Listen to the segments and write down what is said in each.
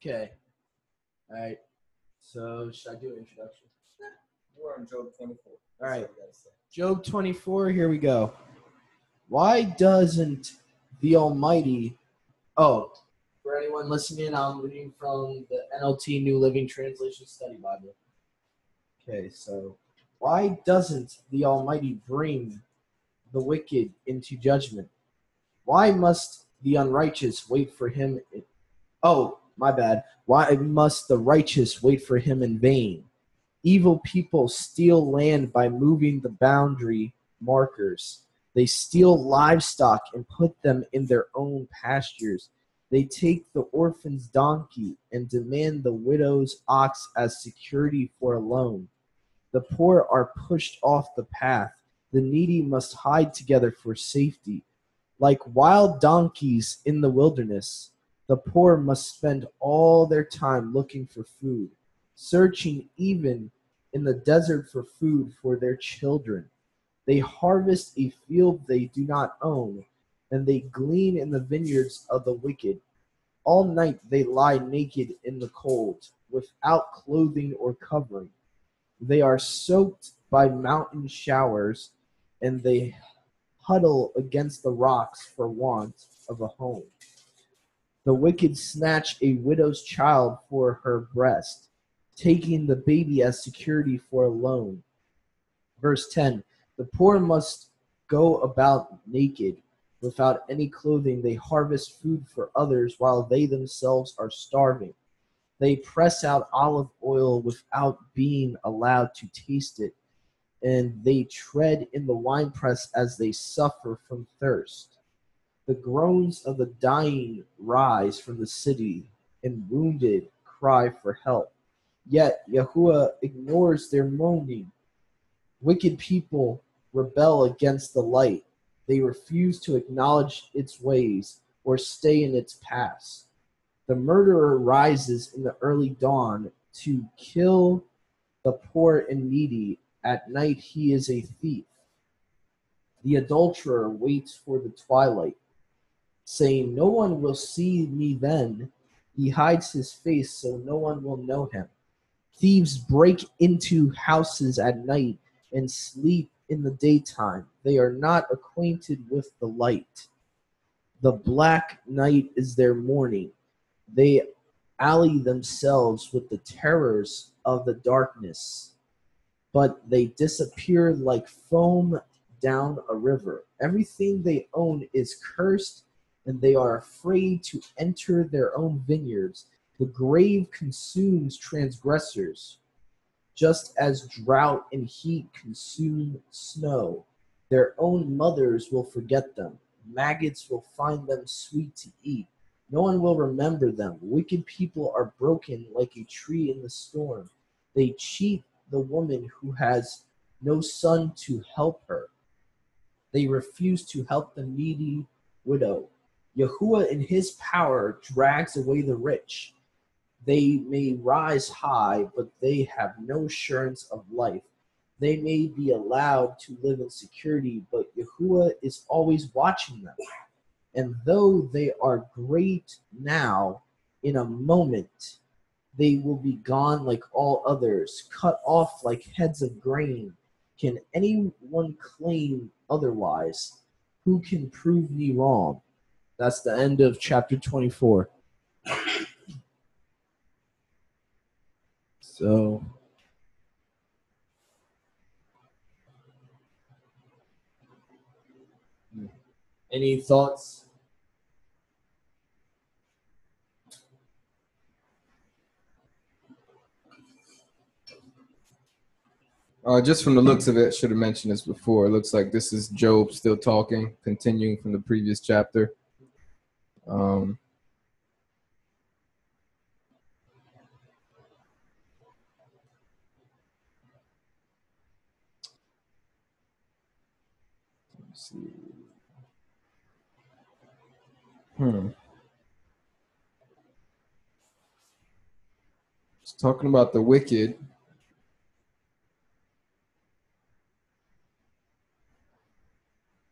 Okay. All right. So should I do an introduction? We're on Job 24. All right. That's what we gotta say. Job 24. Here we go. Why doesn't the Almighty? Oh, for anyone listening, I'm reading from the NLT New Living Translation Study Bible. Okay. So why doesn't the Almighty bring the wicked into judgment? Why must the unrighteous wait for him? Oh, my bad. Why must the righteous wait for him in vain? Evil people steal land by moving the boundary markers. They steal livestock and put them in their own pastures. They take the orphan's donkey and demand the widow's ox as security for a loan. The poor are pushed off the path. The needy must hide together for safety. Like wild donkeys in the wilderness, the poor must spend all their time looking for food, searching even in the desert for food for their children. They harvest a field they do not own, and they glean in the vineyards of the wicked. All night they lie naked in the cold, without clothing or covering. They are soaked by mountain showers, and they huddle against the rocks for want of a home. The wicked snatch a widow's child for her breast, taking the baby as security for a loan. Verse 10, the poor must go about naked, without any clothing. They harvest food for others while they themselves are starving. They press out olive oil without being allowed to taste it, and they tread in the winepress as they suffer from thirst. The groans of the dying rise from the city, and wounded cry for help. Yet Yahuwah ignores their moaning. Wicked people rebel against the light. They refuse to acknowledge its ways or stay in its paths. The murderer rises in the early dawn to kill the poor and needy. At night he is a thief. The adulterer waits for the twilight, saying, "No one will see me then." He hides his face so no one will know him. Thieves break into houses at night and sleep in the daytime. They are not acquainted with the light. The black night is their morning. They ally themselves with the terrors of the darkness, but they disappear like foam down a river. Everything they own is cursed, and they are afraid to enter their own vineyards. The grave consumes transgressors, just as drought and heat consume snow. Their own mothers will forget them. Maggots will find them sweet to eat. No one will remember them. Wicked people are broken like a tree in the storm. They cheat the woman who has no son to help her. They refuse to help the needy widow. Yahuwah in his power drags away the rich. They may rise high, but they have no assurance of life. They may be allowed to live in security, but Yahuwah is always watching them. And though they are great now, in a moment they will be gone like all others, cut off like heads of grain. Can anyone claim otherwise? Who can prove me wrong? That's the end of chapter 24. So, any thoughts? Just from the looks of it, should have mentioned this before. It looks like this is Job still talking, continuing from the previous chapter. Um, let's see. It's talking about the wicked.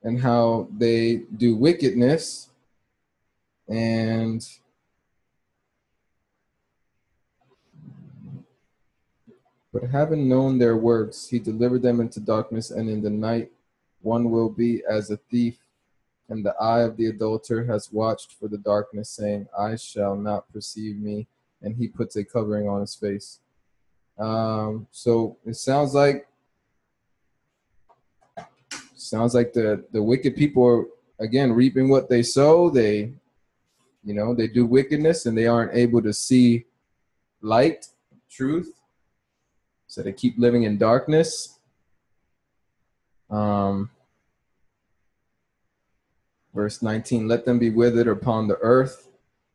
And how they do wickedness, and But having known their works, he delivered them into darkness, and in the night one will be as a thief. And the eye of the adulterer has watched for the darkness, saying, I shall not perceive me. And he puts a covering on his face. So it sounds like the wicked people are, again, reaping what they sow. They do wickedness and they aren't able to see light, truth. So they keep living in darkness. Verse 19, let them be withered upon the earth,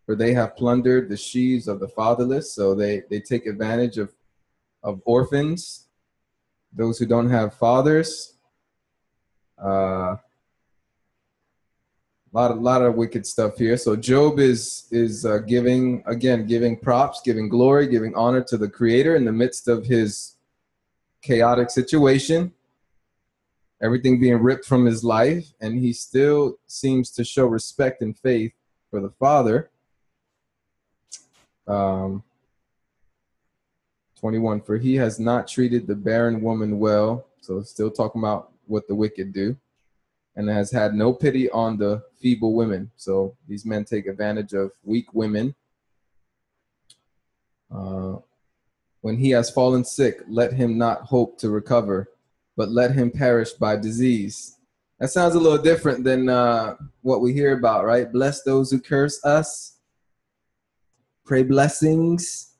for they have plundered the sheaves of the fatherless. So they take advantage of orphans, those who don't have fathers. A lot of wicked stuff here. So Job is giving props, giving glory, giving honor to the Creator in the midst of his chaotic situation, everything being ripped from his life, and he still seems to show respect and faith for the Father. 21, for he has not treated the barren woman well. So still talking about what the wicked do. And has had no pity on the feeble women. So these men take advantage of weak women. When he has fallen sick, let him not hope to recover, but let him perish by disease. That sounds a little different than what we hear about, right? Bless those who curse us. Pray blessings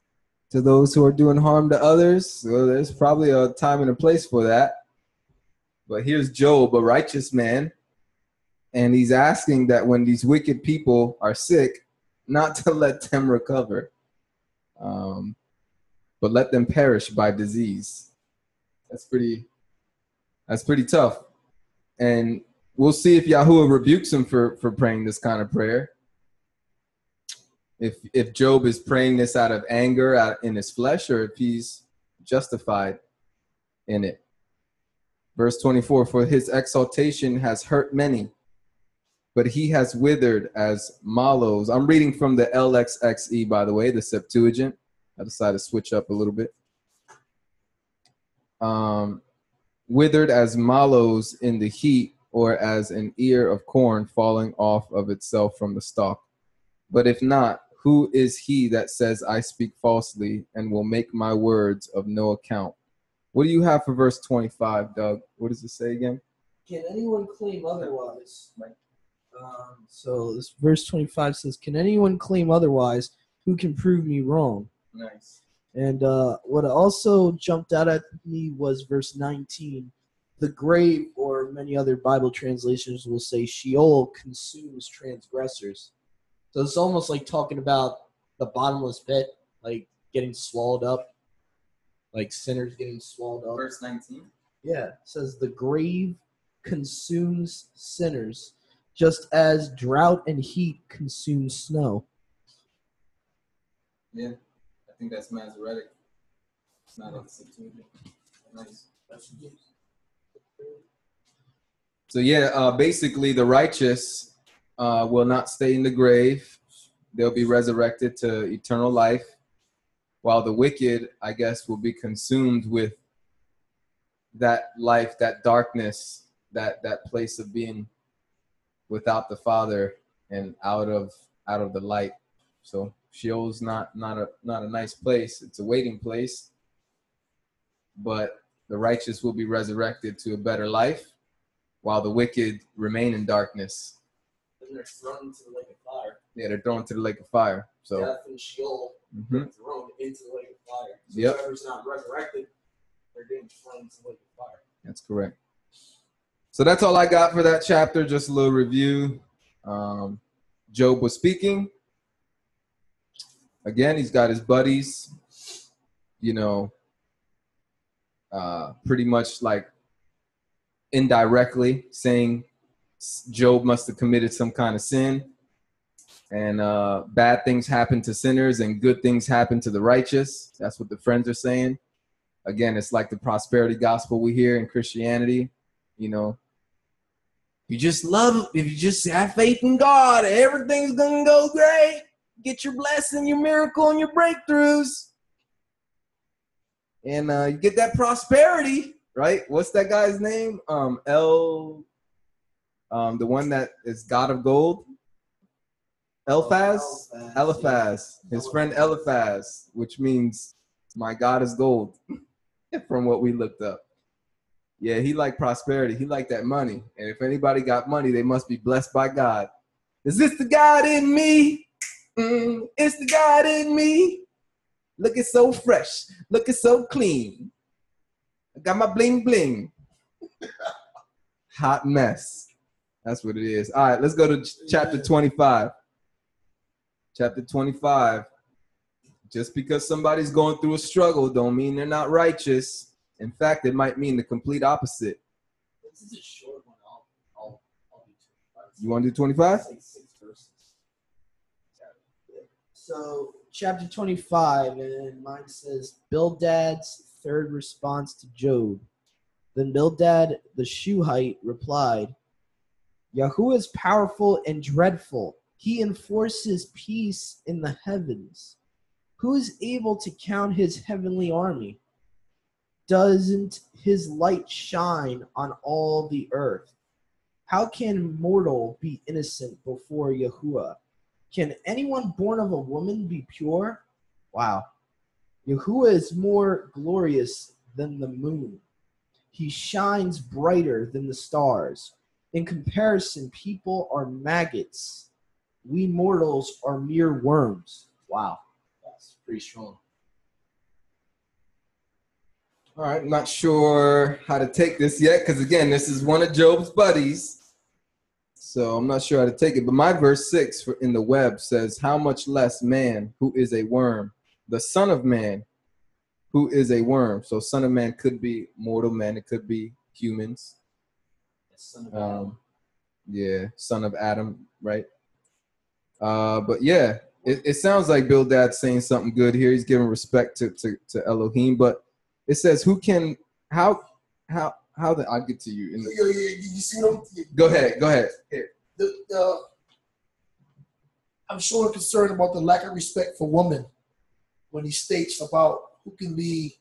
to those who are doing harm to others. So there's probably a time and a place for that. But here's Job, a righteous man, and he's asking that when these wicked people are sick, not to let them recover, but let them perish by disease. That's pretty tough. And we'll see if Yahuwah rebukes him for praying this kind of prayer. If Job is praying this out of anger, out in his flesh, or if he's justified in it. Verse 24, for his exaltation has hurt many, but he has withered as mallows. I'm reading from the LXXE, by the way, the Septuagint. I decided to switch up a little bit. Withered as mallows in the heat, or as an ear of corn falling off of itself from the stalk. But if not, who is he that says, I speak falsely, and will make my words of no account? What do you have for verse 25, Doug? What does it say again? Can anyone claim otherwise? So this verse 25 says, can anyone claim otherwise? Who can prove me wrong? Nice. And what also jumped out at me was verse 19. The grave, or many other Bible translations will say, Sheol consumes transgressors. So it's almost like talking about the bottomless pit, like getting swallowed up. Like sinners getting swallowed up. Verse 19? Yeah. It says, the grave consumes sinners, just as drought and heat consume snow. Yeah. I think that's Masoretic. It's not in the Septuagint. Nice. So yeah, basically the righteous will not stay in the grave. They'll be resurrected to eternal life. While the wicked, I guess, will be consumed with that life, that darkness, that place of being without the Father and out of the light. So Sheol's not a nice place. It's a waiting place. But the righteous will be resurrected to a better life, while the wicked remain in darkness. And they're thrown into the lake of fire. Yeah, they're thrown to the lake of fire. So death and Sheol are thrown into the lake of fire. So yep. Whoever's not resurrected, they're getting thrown into the lake of fire. That's correct. So that's all I got for that chapter. Just a little review. Job was speaking. Again, he's got his buddies, pretty much like indirectly saying Job must have committed some kind of sin. And bad things happen to sinners and good things happen to the righteous. That's what the friends are saying. Again, it's like the prosperity gospel we hear in Christianity. If you just have faith in God, everything's going to go great. Get your blessing, your miracle, and your breakthroughs. And you get that prosperity, right? What's that guy's name? The one that is God of Gold. Eliphaz. His friend Eliphaz, which means my God is gold, from what we looked up. Yeah, he liked prosperity. He liked that money. And if anybody got money, they must be blessed by God. Is this the God in me? It's the God in me. Looking so fresh. Looking so clean. I got my bling bling. Hot mess. That's what it is. All right, let's go to chapter 25. Chapter 25. Just because somebody's going through a struggle don't mean they're not righteous. In fact, it might mean the complete opposite. This is a short one. I'll do 25. You want to do 25? It's like 6 verses. So, chapter 25, and mine says, Bildad's third response to Job. Then Bildad the Shuhite replied, Yahuwah is powerful and dreadful. He enforces peace in the heavens. Who is able to count his heavenly army? Doesn't his light shine on all the earth? How can mortal be innocent before Yahuwah? Can anyone born of a woman be pure? Wow. Yahuwah is more glorious than the moon. He shines brighter than the stars. In comparison, people are maggots. We mortals are mere worms. Wow. That's pretty strong. All right, I'm not sure how to take this yet because, again, this is one of Job's buddies. So I'm not sure how to take it. But my verse 6 in the web says, how much less man who is a worm, the son of man who is a worm. So son of man could be mortal man. It could be humans. Son of Adam. Yeah, son of Adam, right? But yeah, it sounds like Bildad's saying something good here. He's giving respect to Elohim, but it says, "Who can? How? I'll get to you." You see what Go ahead. Here. I'm sure concerned about the lack of respect for women when he states about who can be.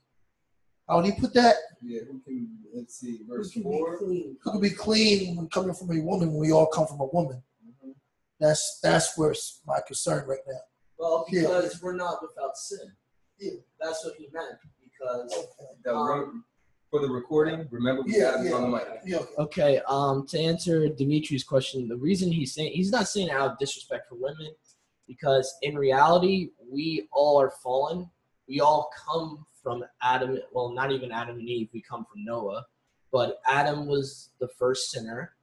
How did he put that? Yeah, who can? Let's see, verse Who 4. Who can be clean when coming from a woman when we all come from a woman? Mm-hmm. That's where's my concern right now. Well, because we're not without sin. Yeah. That's what he meant. Because For the recording, remember we have it on the mic. Yeah. okay, to answer Dimitri's question, the reason he's not saying out of disrespect for women, because in reality we all are fallen. We all come from Adam. Well, not even Adam and Eve. We come from Noah, but Adam was the first sinner,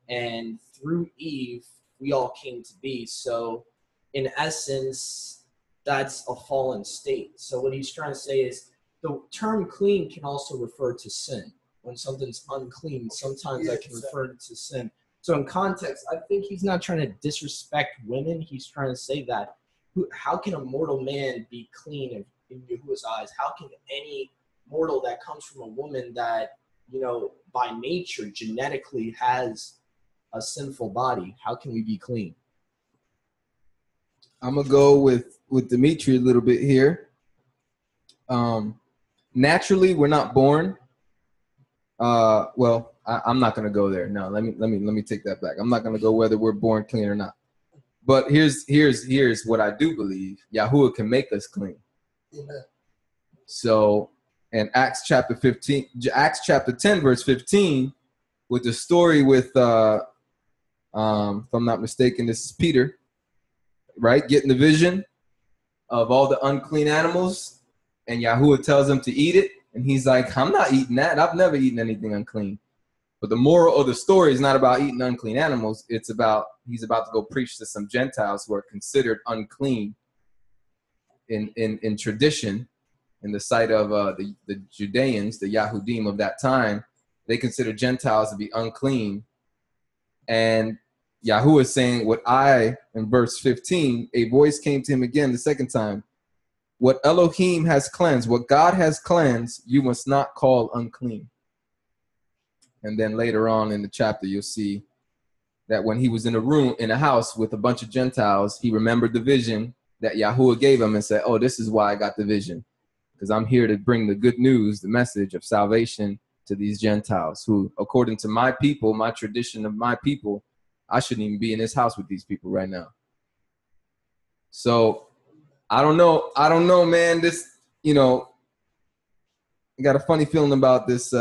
and through Eve we all came to be. So, in essence, that's a fallen state. So what he's trying to say is, the term clean can also refer to sin. When something's unclean, sometimes that can refer to sin. So in context, I think he's not trying to disrespect women. He's trying to say that how can a mortal man be clean in Yahuwah's eyes? How can any mortal that comes from a woman that, by nature, genetically has a sinful body, how can we be clean? I'm going to go with Dimitri a little bit here. Naturally, we're not born. I'm not going to go there. No, let me take that back. I'm not going to go whether we're born clean or not. But here's what I do believe. Yahuwah can make us clean. Amen. So, in Acts chapter 10, verse 15, with the story with, if I'm not mistaken, this is Peter, right? Getting the vision of all the unclean animals. And Yahuwah tells him to eat it. And he's like, I'm not eating that. I've never eaten anything unclean. But the moral of the story is not about eating unclean animals. It's about, he's about to go preach to some Gentiles who are considered unclean in tradition, in the sight of the Judeans, the Yahudim of that time. They consider Gentiles to be unclean. And Yahuwah is saying in verse 15, a voice came to him again the second time. What Elohim has cleansed, what God has cleansed, you must not call unclean. And then later on in the chapter, you'll see that when he was in a house with a bunch of Gentiles, he remembered the vision that Yahuwah gave him and said, oh, this is why I got the vision. because I'm here to bring the good news, the message of salvation to these Gentiles who, according to my people, my tradition of my people, I shouldn't even be in this house with these people right now. So I don't know, man. This, I got a funny feeling about this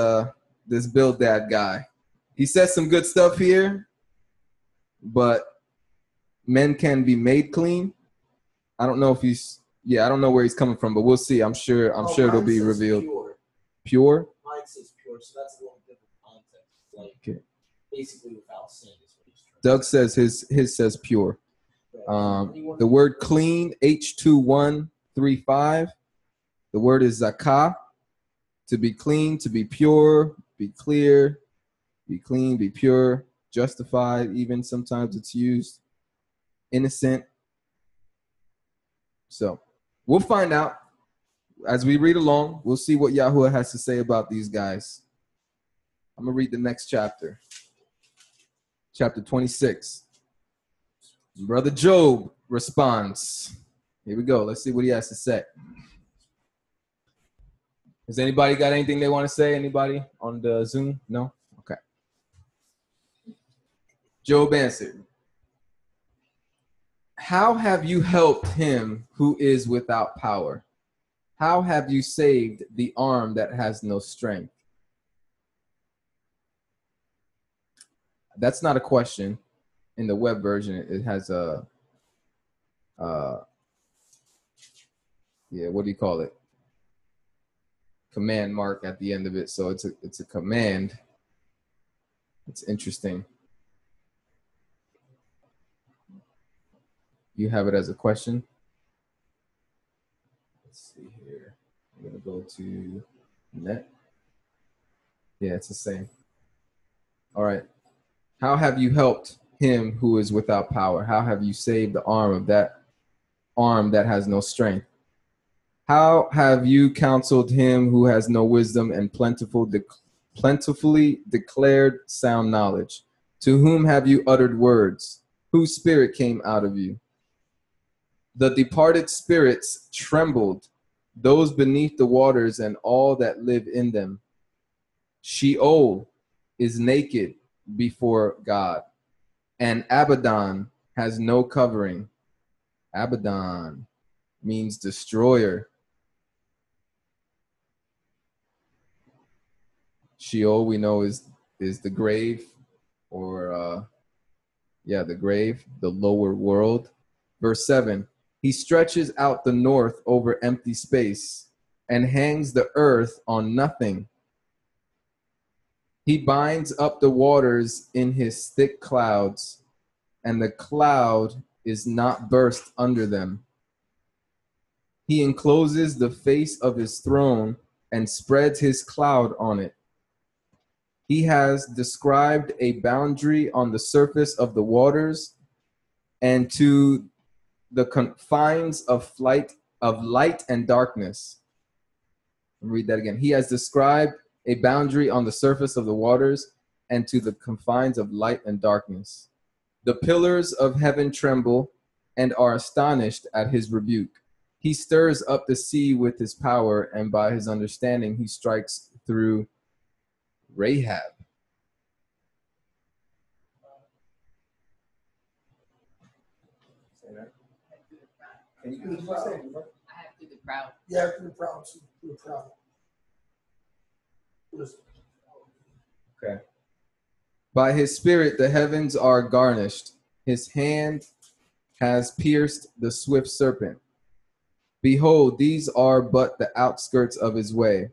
this Bildad guy. He says some good stuff here, but men can be made clean. I don't know if I don't know where he's coming from, but we'll see. I'm sure it'll be revealed. Pure? Mine says pure, so that's a little different context. Like, okay. Basically without sin is what he's trying Doug to say. says his says pure. The word clean, H2135. The word is zakah, to be clean, to be pure, be clear, be clean, be pure, justified. Even sometimes it's used innocent. So we'll find out as we read along. We'll see what Yahuwah has to say about these guys. I'm gonna read the next chapter, chapter 26. Brother Job responds. Here we go. Let's see what he has to say. Has anybody got anything they want to say? Anybody on the Zoom? No? Okay. Job answered, how have you helped him who is without power? How have you saved the arm that has no strength? That's not a question. In the web version, it has a, what do you call it? Command mark at the end of it. So it's a command. It's interesting. You have it as a question. Let's see here. I'm going to go to net. Yeah, it's the same. All right. How have you helped him who is without power? How have you saved the arm that has no strength? How have you counseled him who has no wisdom and plentifully declared sound knowledge? To whom have you uttered words? Whose spirit came out of you? The departed spirits trembled, those beneath the waters and all that live in them. Sheol is naked before God, and Abaddon has no covering. Abaddon means destroyer. Sheol, we know, is the grave, or the grave, the lower world. Verse 7, he stretches out the north over empty space and hangs the earth on nothing. He binds up the waters in his thick clouds, and the cloud is not burst under them. He encloses the face of his throne and spreads his cloud on it. He has described a boundary on the surface of the waters, and to the confines of light and darkness. I'll read that again. He has described a boundary on the surface of the waters, and to the confines of light and darkness. The pillars of heaven tremble and are astonished at his rebuke. He stirs up the sea with his power, and by his understanding he strikes through Rahab. Can you do the crowd? I have to do the crowd. Yeah, do the crowd. Do the crowd. Okay. By his spirit the heavens are garnished. His hand has pierced the swift serpent. Behold, these are but the outskirts of his way.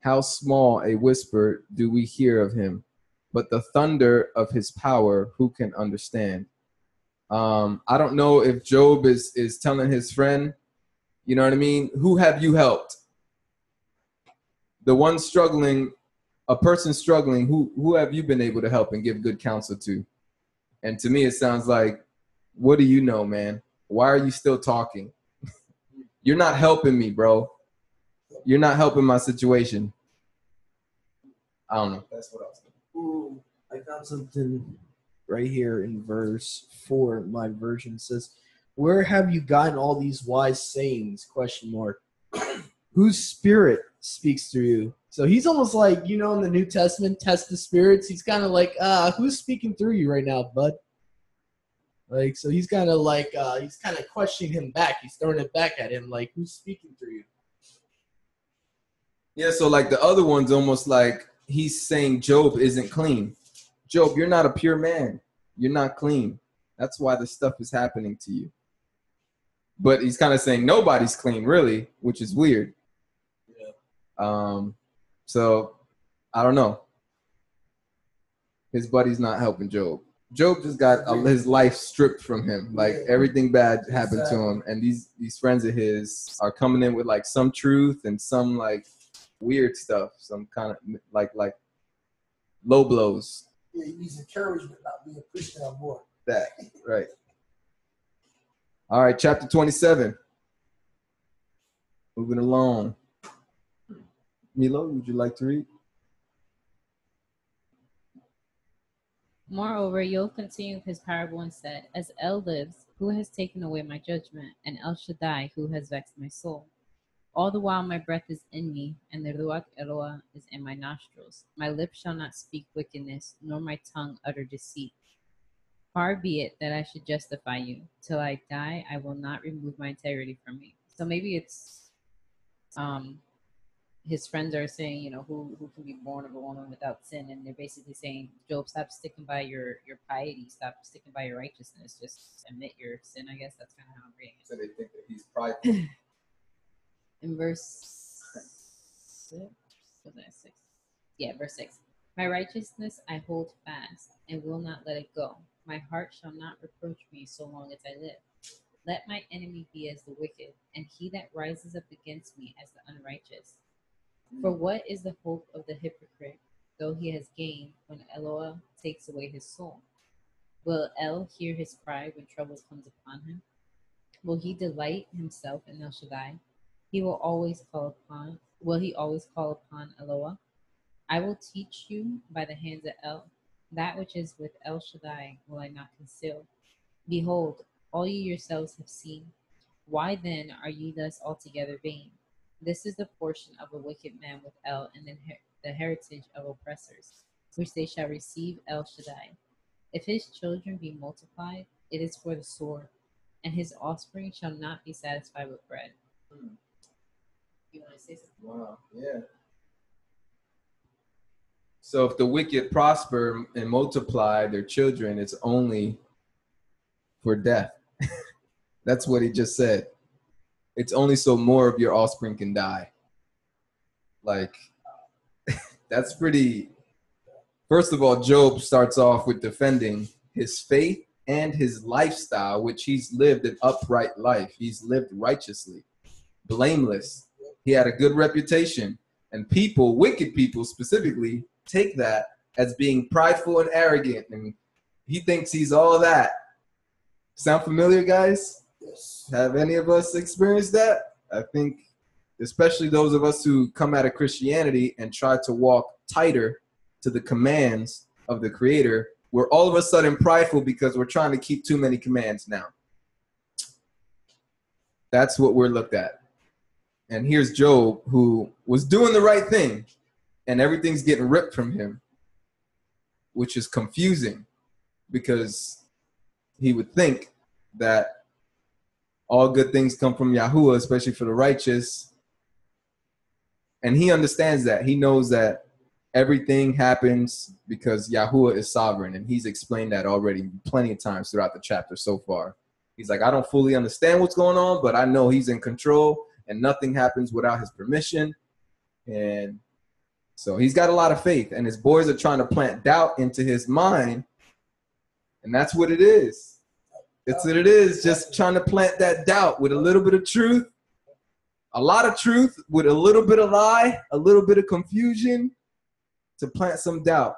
How small a whisper do we hear of him, but the thunder of his power, who can understand? I don't know if Job is telling his friend, you know what I mean? Who have you helped? The one struggling, a person struggling, who have you been able to help and give good counsel to? And to me, it sounds like, what do you know, man? Why are you still talking? You're not helping me, bro. You're not helping my situation. I don't know. That's what I was thinking. Ooh, I found something right here in verse 4. My version says, where have you gotten all these wise sayings? Question mark. whose spirit speaks through you? So he's almost like, in the New Testament, test the spirits. He's kind of like, who's speaking through you right now, bud? Like, so he's kind of like, he's kind of questioning him back. He's throwing it back at him, like, who's speaking through you? Yeah, so like the other one's almost like he's saying Job isn't clean. Job, you're not a pure man. You're not clean. That's why this stuff is happening to you. But he's kind of saying nobody's clean, really, which is weird. Yeah. So I don't know. His buddy's not helping Job. Job just got his life stripped from him. Like everything bad happened to him, and these friends of his are coming in with like some truth and some like weird stuff, some kind of like low blows. Yeah, he needs encouragement, not being pushed down more. That right. All right, chapter 27. Moving along. Milo, would you like to read? Moreover, Job continued his parable and said, As El lives, who has taken away my judgment, and El Shaddai, who has vexed my soul? All the while my breath is in me, and the Ruach Eloah is in my nostrils. My lips shall not speak wickedness, nor my tongue utter deceit. Far be it that I should justify you. Till I die, I will not remove my integrity from me. So maybe it's his friends are saying, who can be born of a woman without sin, and they're basically saying, Job, stop sticking by your piety, stop sticking by your righteousness, just admit your sin. I guess that's kind of how I'm reading it. So they think that he's prideful. In verse 6, was that 6? Yeah, verse 6. My righteousness I hold fast and will not let it go. My heart shall not reproach me so long as I live. Let my enemy be as the wicked, and he that rises up against me as the unrighteous. For what is the hope of the hypocrite, though he has gained, when Eloah takes away his soul? Will El hear his cry when trouble comes upon him? Will he delight himself in El Shaddai? Will he always call upon Eloah? I will teach you by the hands of El. That which is with El Shaddai will I not conceal. Behold, all ye yourselves have seen. Why then are ye thus altogether vain? This is the portion of a wicked man with El, and the heritage of oppressors, which they shall receive El Shaddai. If his children be multiplied, it is for the sword, and his offspring shall not be satisfied with bread. You want to say something? Wow, yeah. So if the wicked prosper and multiply their children, it's only for death. That's what he just said. It's only so more of your offspring can die. Like, that's pretty. First of all, Job starts off with defending his faith and his lifestyle, which he's lived an upright life. He's lived righteously, blameless. He had a good reputation. And people, wicked people specifically, take that as being prideful and arrogant. And he thinks he's all that. Sound familiar, guys? Yes. Have any of us experienced that? I think especially those of us who come out of Christianity and try to walk tighter to the commands of the Creator, we're all of a sudden prideful because we're trying to keep too many commands now. That's what we're looked at. And here's Job, who was doing the right thing, and everything's getting ripped from him, which is confusing because he would think that all good things come from Yahuwah, especially for the righteous. And he understands that. He knows that everything happens because Yahuwah is sovereign, and he's explained that already plenty of times throughout the chapter so far. He's like, I don't fully understand what's going on, but I know he's in control, and nothing happens without his permission. And so he's got a lot of faith, and his boys are trying to plant doubt into his mind, and that's what it is. It's what it is, just trying to plant that doubt with a little bit of truth, a lot of truth with a little bit of lie, a little bit of confusion, to plant some doubt.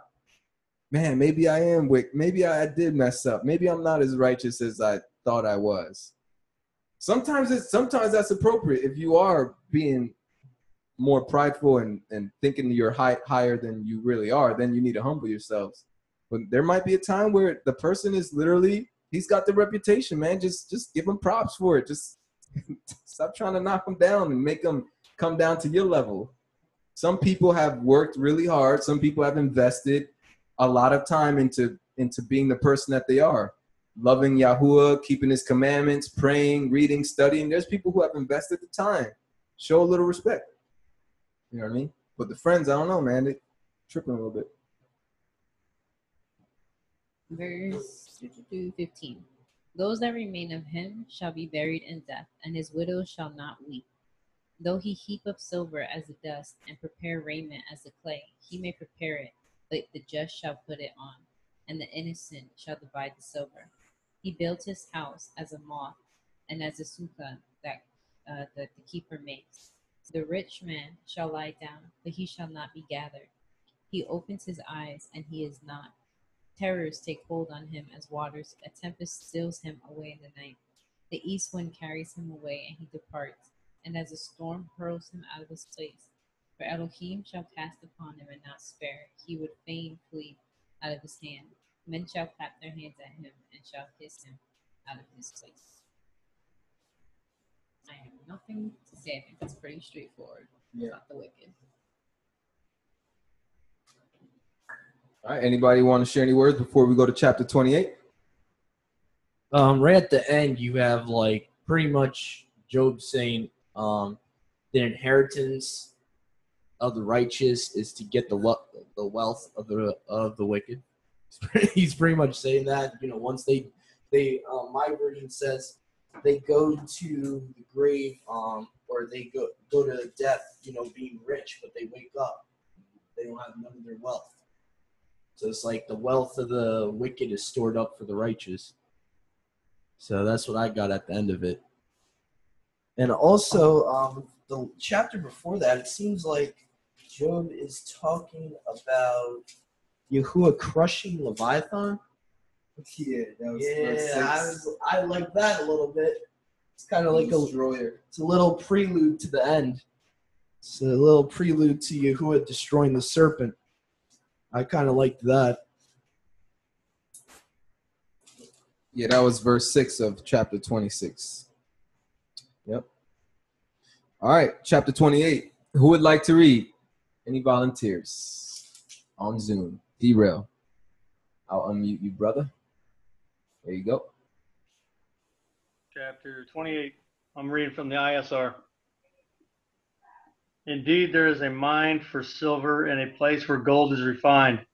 Man, maybe I am wicked. Maybe I did mess up. Maybe I'm not as righteous as I thought I was. Sometimes that's appropriate. If you are being more prideful and thinking you're higher than you really are, then you need to humble yourselves. But there might be a time where the person is literally, he's got the reputation, man. Just give him props for it. Just stop trying to knock him down and make him come down to your level. Some people have worked really hard. Some people have invested a lot of time into being the person that they are. Loving Yahuwah, keeping his commandments, praying, reading, studying. There's people who have invested the time. Show a little respect. You know what I mean? But the friends, I don't know, man. They tripping a little bit. Verse 15. Those that remain of him shall be buried in death, and his widow shall not weep. Though he heap up silver as the dust, and prepare raiment as the clay, he may prepare it, but the just shall put it on, and the innocent shall divide the silver. He built his house as a moth, and as a sukkah that the keeper makes. The rich man shall lie down, but he shall not be gathered. He opens his eyes, and he is not. Terrors take hold on him as waters. A tempest steals him away in the night. The east wind carries him away, and he departs. And as a storm hurls him out of his place. For Elohim shall cast upon him and not spare. He would fain flee out of his hand. Men shall clap their hands at him and shall hiss him out of his place. I have nothing to say. I think that's pretty straightforward about the wicked. All right. Anybody want to share any words before we go to chapter 28? Right at the end, you have like pretty much Job saying the inheritance of the righteous is to get the wealth of the wicked. He's pretty much saying that, you know, once they my version says they go to the grave or they go to death, you know, being rich, but they wake up, they don't have none of their wealth. So it's like the wealth of the wicked is stored up for the righteous. So that's what I got at the end of it. And also, the chapter before that, it seems like Job is talking about Yahuwah crushing Leviathan. Yeah, that was verse 6. I like that a little bit. It's kind of like destroyer. It's a little prelude to the end. It's a little prelude to Yahuwah destroying the serpent. I kind of liked that. Yeah, that was verse 6 of chapter 26. Yep. All right, chapter 28. Who would like to read? Any volunteers on Zoom? Derail. I'll unmute you, brother. There you go. Chapter 28. I'm reading from the ISR. Indeed, there is a mine for silver and a place where gold is refined.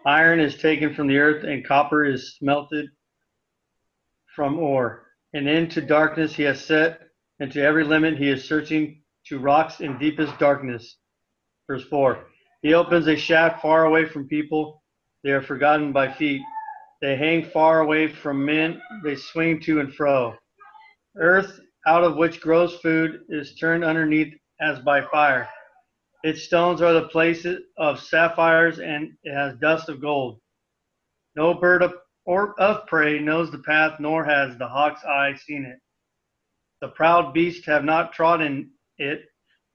Iron is taken from the earth and copper is smelted from ore. And into darkness he has set, and to every limit he is searching, to rocks in deepest darkness. Verse 4. He opens a shaft far away from people. They are forgotten by feet. They hang far away from men. They swing to and fro. Earth, out of which grows food, is turned underneath as by fire. Its stones are the places of sapphires, and it has dust of gold. No bird of prey knows the path, nor has the hawk's eye seen it. The proud beasts have not trodden it,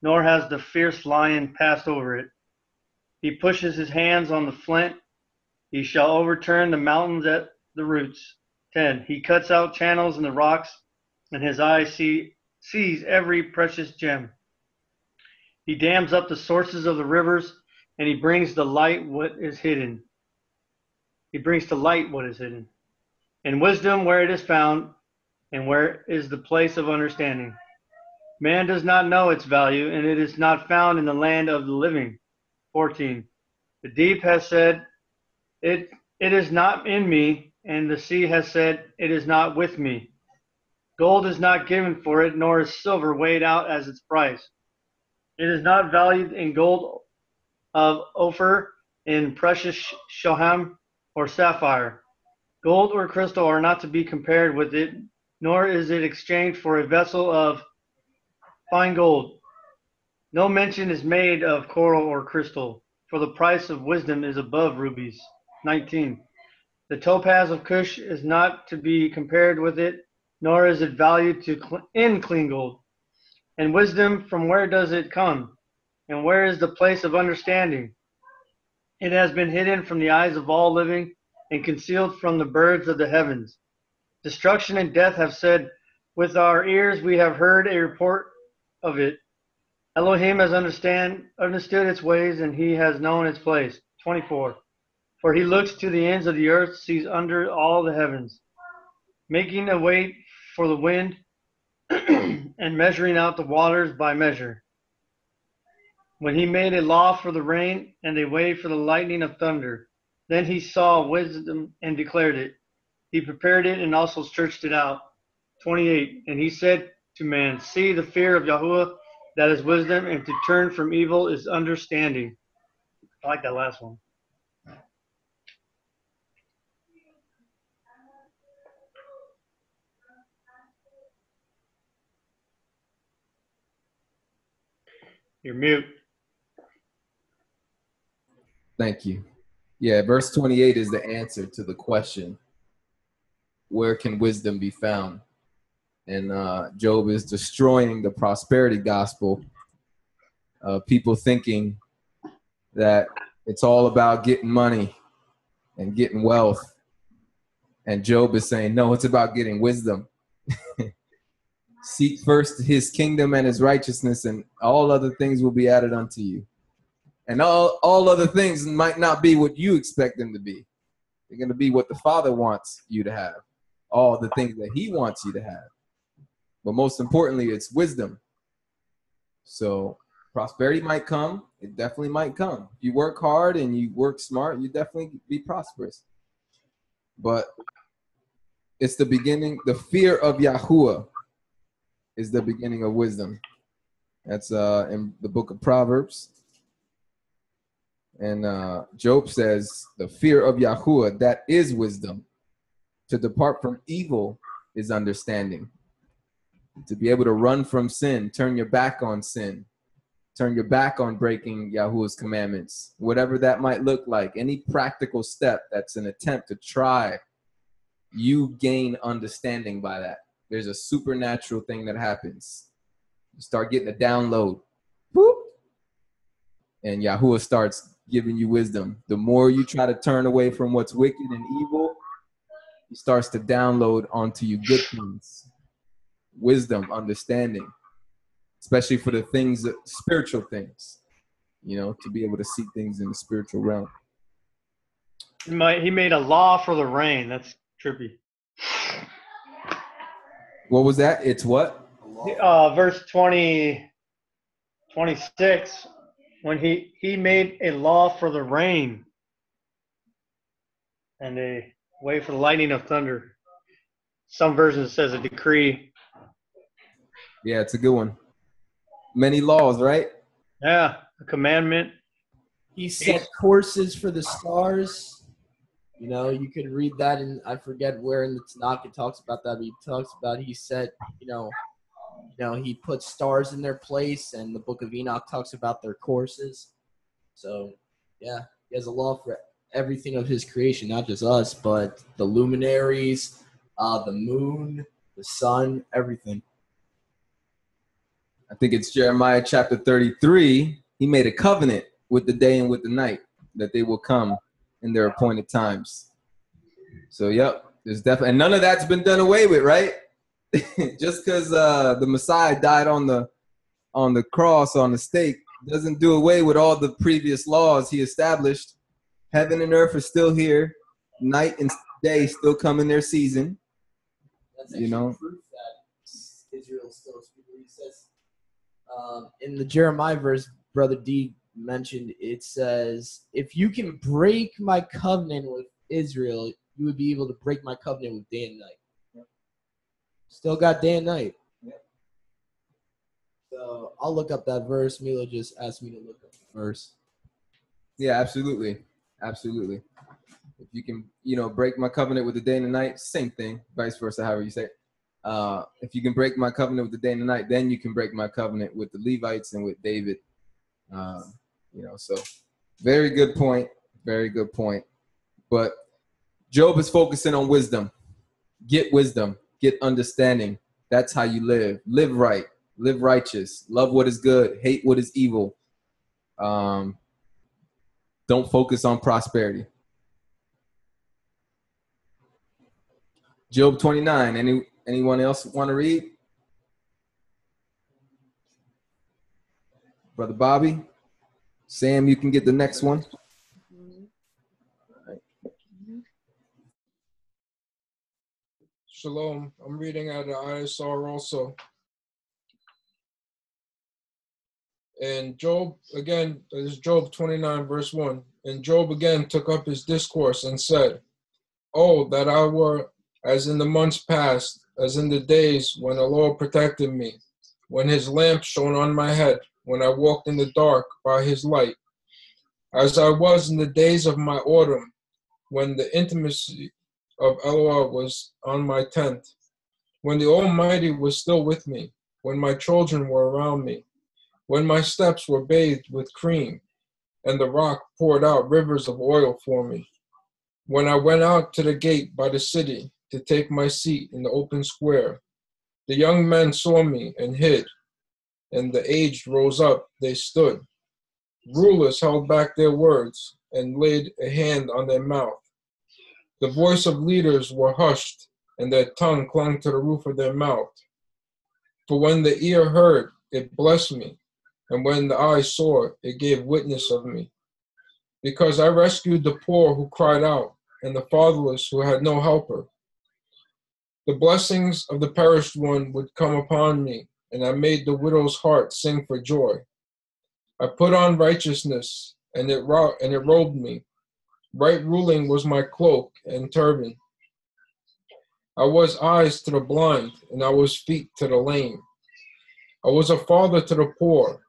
nor has the fierce lion passed over it. He pushes his hands on the flint. He shall overturn the mountains at the roots. 10. He cuts out channels in the rocks, and his eye sees every precious gem. He dams up the sources of the rivers, and he brings to light what is hidden. And wisdom where it is found, and where is the place of understanding. Man does not know its value, and it is not found in the land of the living. 14. The deep has said, it is not in me, and the sea has said, it is not with me. Gold is not given for it, nor is silver weighed out as its price. It is not valued in gold of Ophir, in precious shoham or sapphire. Gold or crystal are not to be compared with it, nor is it exchanged for a vessel of fine gold. No mention is made of coral or crystal, for the price of wisdom is above rubies. 19. The topaz of Cush is not to be compared with it, nor is it valued in clean gold. And wisdom, from where does it come? And where is the place of understanding? It has been hidden from the eyes of all living and concealed from the birds of the heavens. Destruction and death have said, with our ears we have heard a report of it. Elohim has understood its ways, and he has known its place. 24. For he looks to the ends of the earth, sees under all the heavens, making a way for the wind and measuring out the waters by measure. When he made a law for the rain and a way for the lightning of thunder, then he saw wisdom and declared it. He prepared it and also searched it out. 28. And he said to man, see, the fear of Yahuwah, that is wisdom, and to turn from evil is understanding. I like that last one. You're mute. Thank you. Yeah, verse 28 is the answer to the question, where can wisdom be found? And Job is destroying the prosperity gospel. People thinking that it's all about getting money and getting wealth. And Job is saying, no, it's about getting wisdom. Seek first his kingdom and his righteousness, and all other things will be added unto you. And all other things might not be what you expect them to be. They're going to be what the Father wants you to have. All the things that he wants you to have. But most importantly, it's wisdom. So prosperity might come. It definitely might come. If you work hard and you work smart, you definitely be prosperous. But it's the beginning. The fear of Yahuwah is the beginning of wisdom. That's in the book of Proverbs. And Job says, the fear of Yahuwah, that is wisdom. To depart from evil is understanding. To be able to run from sin, turn your back on sin, turn your back on breaking Yahuwah's commandments, whatever that might look like, any practical step that's an attempt to try, you gain understanding by that. There's a supernatural thing that happens. You start getting a download. Boop. And Yahuwah starts giving you wisdom. The more you try to turn away from what's wicked and evil, he starts to download onto you good things. Wisdom, understanding, especially for the things, spiritual things, you know, to be able to see things in the spiritual realm. He made a law for the rain. That's trippy. What was that? It's what? Verse 26, when he made a law for the rain and a way for the lightning of thunder. Some versions says a decree. Yeah, it's a good one. Many laws, right? Yeah, a commandment. He set courses for the stars. You know, you could read that, and I forget where in the Tanakh it talks about that. But he talks about he set, he put stars in their place, and the Book of Enoch talks about their courses. So, yeah, he has a law for everything of his creation, not just us, but the luminaries, the moon, the sun, everything. I think it's Jeremiah chapter 33. He made a covenant with the day and with the night that they will come in their appointed times. So, yep, there's definitely, and none of that's been done away with, right? Just because the Messiah died on the cross, on the stake, doesn't do away with all the previous laws he established. Heaven and earth are still here. Night and day still come in their season. That's actually proof that Israel still is people. He says in the Jeremiah verse, Brother D mentioned, it says, if you can break my covenant with Israel, you would be able to break my covenant with day and night. Yep. Still got day and night. Yep. So I'll look up that verse. Milo just asked me to look up the verse. Yeah, absolutely. Absolutely. If you can, break my covenant with the day and the night, same thing, vice versa, however you say it. If you can break my covenant with the day and the night, then you can break my covenant with the Levites and with David. So very good point. Very good point. But Job is focusing on wisdom. Get wisdom. Get understanding. That's how you live. Live right. Live righteous. Love what is good. Hate what is evil. Don't focus on prosperity. Job 29. Anyone else want to read? Brother Bobby. Sam, you can get the next one. Shalom. I'm reading out of ISR also. And Job, again, this is Job 29, verse 1. And Job again took up his discourse and said, Oh, that I were as in the months past, as in the days when the Lord protected me, when his lamp shone on my head, when I walked in the dark by his light, as I was in the days of my autumn, when the intimacy of Eloah was on my tent, when the Almighty was still with me, when my children were around me, when my steps were bathed with cream, and the rock poured out rivers of oil for me, when I went out to the gate by the city to take my seat in the open square, the young men saw me and hid, and the aged rose up, they stood. Rulers held back their words and laid a hand on their mouth. The voice of leaders were hushed, and their tongue clung to the roof of their mouth. For when the ear heard, it blessed me, and when the eye saw, it gave witness of me. Because I rescued the poor who cried out, and the fatherless who had no helper. The blessings of the perished one would come upon me, and I made the widow's heart sing for joy. I put on righteousness, and it robed me. Right ruling was my cloak and turban. I was eyes to the blind, and I was feet to the lame. I was a father to the poor,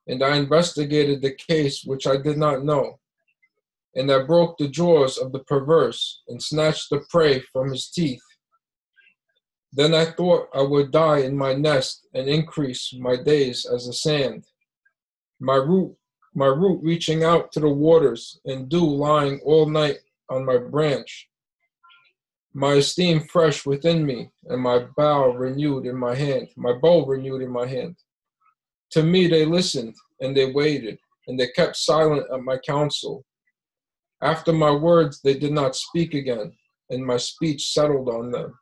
and I investigated the case which I did not know. And I broke the jaws of the perverse, and snatched the prey from his teeth. Then I thought I would die in my nest, and increase my days as the sand. My root reaching out to the waters, and dew lying all night on my branch. My esteem fresh within me, and my bow renewed in my hand. To me they listened, and they waited, and they kept silent at my counsel. After my words they did not speak again, and my speech settled on them.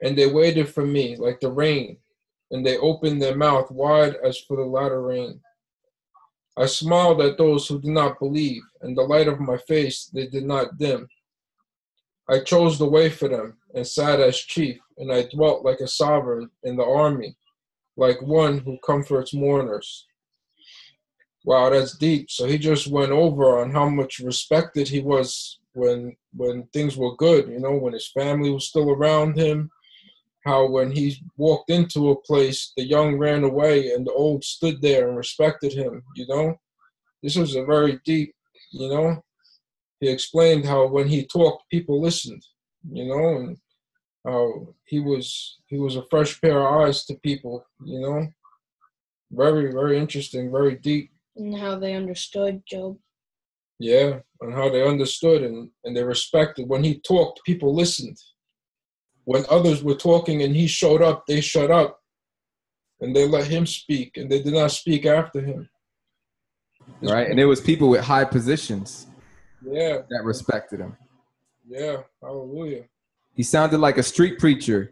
And they waited for me like the rain, and they opened their mouth wide as for the latter rain. I smiled at those who did not believe, and the light of my face they did not dim. I chose the way for them, and sat as chief, and I dwelt like a sovereign in the army, like one who comforts mourners. Wow, that's deep. So he just went over on how much respected he was when things were good, when his family was still around him, how when he walked into a place, the young ran away and the old stood there and respected him, This was a very deep, He explained how when he talked, people listened, and how he was a fresh pair of eyes to people, Very, very interesting, very deep. And how they understood Job. Yeah, and how they understood and they respected. When he talked, people listened. When others were talking and he showed up, they shut up. And they let him speak, and they did not speak after him. Right, and it was people with high positions that respected him. Yeah, hallelujah. He sounded like a street preacher.